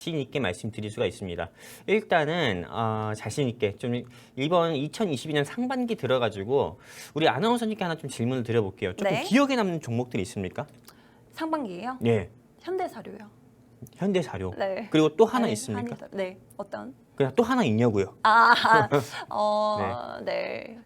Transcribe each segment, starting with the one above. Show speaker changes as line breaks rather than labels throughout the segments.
자신 있게 말씀드릴 수가 있습니다. 일단은 자신 있게 좀 이번 2022년 상반기 들어가지고 우리 아나운서님께 하나 좀 질문을 드려볼게요. 조금
네.
기억에 남는 종목들이 있습니까?
상반기예요?
네,
현대사료요.
현대사료.
네.
그리고 또 하나
아니,
있습니까?
네. 어떤?
그냥 또 하나 있냐고요?
네.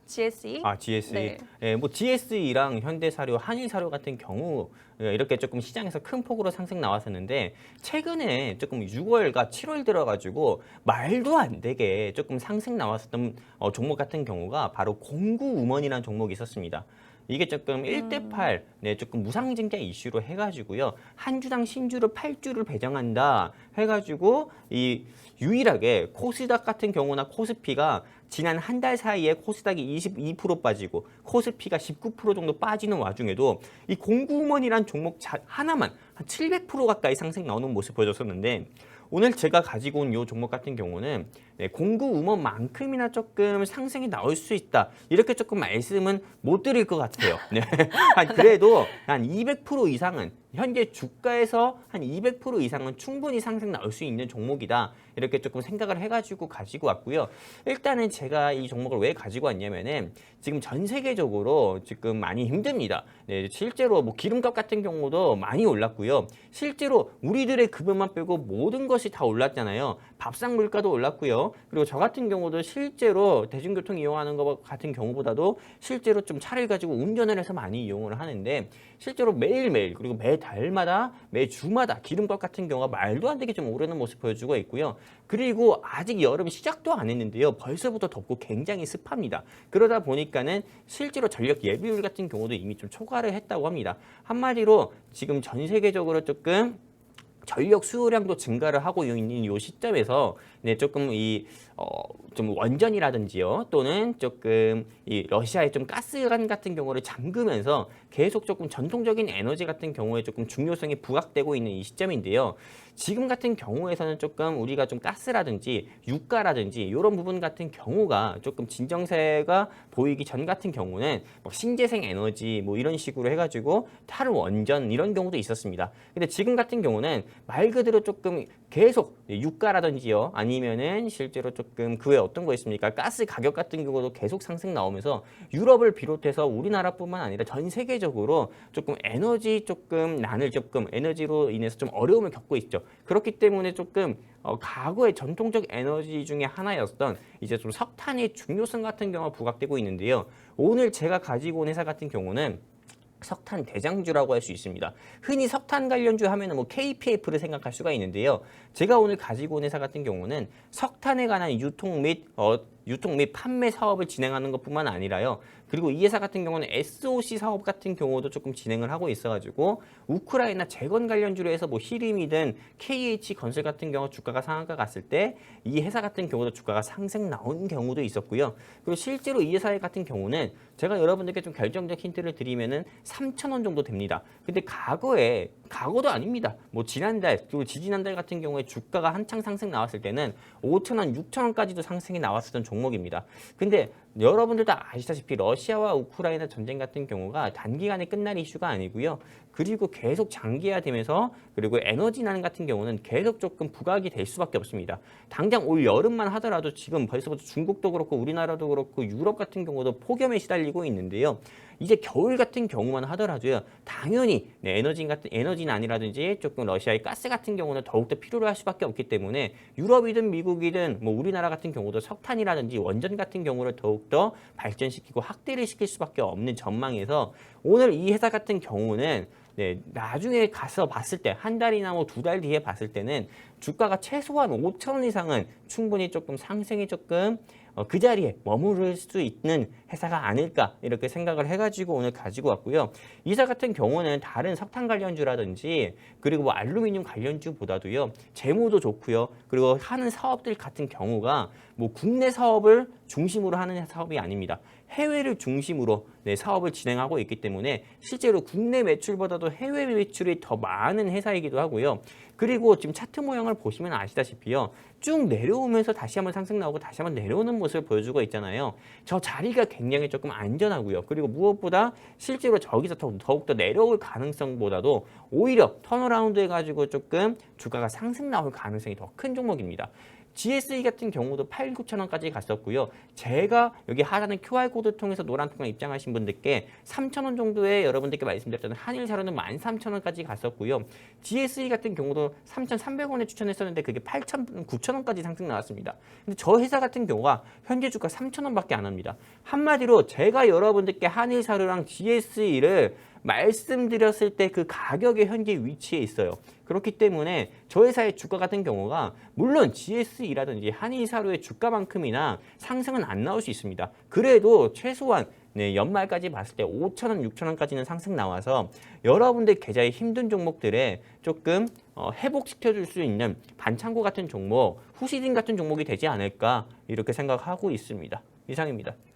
GSE?
GSE.
네.
예, 뭐 GSE랑 현대사료, 한일사료 같은 경우 이렇게 조금 시장에서 큰 폭으로 상승 나왔었는데 최근에 조금 6월과 7월 들어가지고 말도 안 되게 조금 상승 나왔었던 종목 같은 경우가 바로 공구음원이라는 종목이 있었습니다. 이게 조금 1대8, 조금 무상증자 이슈로 해가지고요. 한 주당 신주를 8주를 배정한다 해가지고 이 유일하게 코스닥 같은 경우나 코스피가 지난 한 달 사이에 코스닥이 22% 빠지고 코스피가 19% 정도 빠지는 와중에도 이 공구음원이란 종목 하나만 한 700% 가까이 상승 나오는 모습 보여줬었는데 오늘 제가 가지고 온 이 종목 같은 경우는 공구음원만큼이나 조금 상승이 나올 수 있다. 이렇게 조금 말씀은 못 드릴 것 같아요. 네. 그래도 한 200% 이상은 현재 주가에서 한 200% 이상은 충분히 상승 나올 수 있는 종목이다. 이렇게 조금 생각을 해가지고 가지고 왔고요. 일단은 제가 이 종목을 왜 가지고 왔냐면은 지금 전 세계적으로 지금 많이 힘듭니다. 네, 실제로 뭐 기름값 같은 경우도 많이 올랐고요. 실제로 우리들의 급여만 빼고 모든 것이 다 올랐잖아요. 밥상 물가도 올랐고요. 그리고 저 같은 경우도 실제로 대중교통 이용하는 것 같은 경우보다도 실제로 좀 차를 가지고 운전을 해서 많이 이용을 하는데 실제로 매일매일 그리고 매달마다 매주마다 기름값 같은 경우가 말도 안 되게 좀 오르는 모습 보여주고 있고요. 그리고 아직 여름 시작도 안 했는데요. 벌써부터 덥고 굉장히 습합니다. 그러다 보니까는 실제로 전력 예비율 같은 경우도 이미 좀 초과를 했다고 합니다. 한마디로 지금 전 세계적으로 조금 전력 수요량도 증가를 하고 있는 이 시점에서 조금 좀 원전이라든지요 또는 조금 이 러시아의 좀 가스관 같은 경우를 잠그면서 계속 조금 전통적인 에너지 같은 경우에 조금 중요성이 부각되고 있는 이 시점인데요. 지금 같은 경우에서는 조금 우리가 좀 가스라든지 유가라든지 이런 부분 같은 경우가 조금 진정세가 보이기 전 같은 경우는 뭐 신재생 에너지 뭐 이런 식으로 해가지고 탈원전 이런 경우도 있었습니다. 근데 지금 같은 경우는 말 그대로 조금 계속 유가라든지요 아니면은 실제로 조금 그 외에 어떤 거 있습니까? 가스 가격 같은 경우도 계속 상승 나오면서 유럽을 비롯해서 우리나라뿐만 아니라 전 세계적으로 조금 난을 조금 에너지로 인해서 좀 어려움을 겪고 있죠. 그렇기 때문에 조금 과거의 전통적 에너지 중에 하나였던 이제 좀 석탄의 중요성 같은 경우가 부각되고 있는데요. 오늘 제가 가지고 온 회사 같은 경우는 석탄 대장주라고 할 수 있습니다. 흔히 석탄 관련주 하면은 뭐 KPF를 생각할 수가 있는데요. 제가 오늘 가지고 온 회사 같은 경우는 석탄에 관한 유통 및 판매 사업을 진행하는 것뿐만 아니라요. 그리고 이 회사 같은 경우는 SOC 사업 같은 경우도 조금 진행을 하고 있어가지고 우크라이나 재건 관련주로 해서 뭐 히림이든 KH건설 같은 경우 주가가 상한가 갔을 때 이 회사 같은 경우도 주가가 상승 나온 경우도 있었고요. 그리고 실제로 이 회사 같은 경우는 제가 여러분들께 좀 결정적 힌트를 드리면은 3,000원 정도 됩니다. 근데 과거도 아닙니다. 뭐 지난달 그리고 지지난달 같은 경우에 주가가 한창 상승 나왔을 때는 5,000원, 6,000원까지도 상승이 나왔었던 종목입니다. 근데 여러분들 다 아시다시피 러시아와 우크라이나 전쟁 같은 경우가 단기간에 끝날 이슈가 아니고요. 그리고 계속 장기화되면서 그리고 에너지난 같은 경우는 계속 조금 부각이 될 수밖에 없습니다. 당장 올 여름만 하더라도 지금 벌써부터 중국도 그렇고 우리나라도 그렇고 유럽 같은 경우도 폭염에 시달리고 있는데요. 이제 겨울 같은 경우만 하더라도요. 당연히 에너지난이라든지 조금 러시아의 가스 같은 경우는 더욱더 필요로 할 수밖에 없기 때문에 유럽이든 미국이든 뭐 우리나라 같은 경우도 석탄이라든지 원전 같은 경우를 더욱더 발전시키고 확대를 시킬 수밖에 없는 전망에서 오늘 이 회사 같은 경우는 나중에 가서 봤을 때 한 달이나 뭐 두 달 뒤에 봤을 때는 주가가 최소한 5,000원 이상은 충분히 조금 상승이 조금 그 자리에 머무를 수 있는 회사가 아닐까 이렇게 생각을 해가지고 오늘 가지고 왔고요. 이 회사 같은 경우는 다른 석탄 관련주라든지 그리고 뭐 알루미늄 관련주보다도요. 재무도 좋고요. 그리고 하는 사업들 같은 경우가 뭐 국내 사업을 중심으로 하는 사업이 아닙니다. 해외를 중심으로 사업을 진행하고 있기 때문에 실제로 국내 매출보다도 해외 매출이 더 많은 회사이기도 하고요. 그리고 지금 차트 모양을 보시면 아시다시피요. 쭉 내려오면서 다시 한번 상승 나오고 다시 한번 내려오는 모습을 보여주고 있잖아요. 저 자리가 굉장히 조금 안전하고요. 그리고 무엇보다 실제로 저기서 더욱더 내려올 가능성보다도 오히려 턴어라운드 해가지고 조금 주가가 상승 나올 가능성이 더 큰 종목입니다. GSE 같은 경우도 8, 9천 원까지 갔었고요. 제가 여기 하단의 QR코드 통해서 노란 통장 입장하신 분들께 3천 원 정도에 여러분들께 말씀드렸던 한일사료는 13,000원까지 갔었고요. GSE 같은 경우도 3,300원에 추천했었는데 그게 8천, 9천 원까지 상승 나왔습니다. 근데 저 회사 같은 경우가 현재 주가 3천 원밖에 안 합니다. 한마디로 제가 여러분들께 한일사료랑 GSE를 말씀드렸을 때 그 가격의 현재 위치에 있어요. 그렇기 때문에 저 회사의 주가 같은 경우가 물론 GSE라든지 한일사료의 주가만큼이나 상승은 안 나올 수 있습니다. 그래도 최소한 연말까지 봤을 때 5,000원, 6,000원까지는 상승 나와서 여러분들 계좌에 힘든 종목들에 조금 회복시켜줄 수 있는 반창고 같은 종목, 후시딘 같은 종목이 되지 않을까 이렇게 생각하고 있습니다. 이상입니다.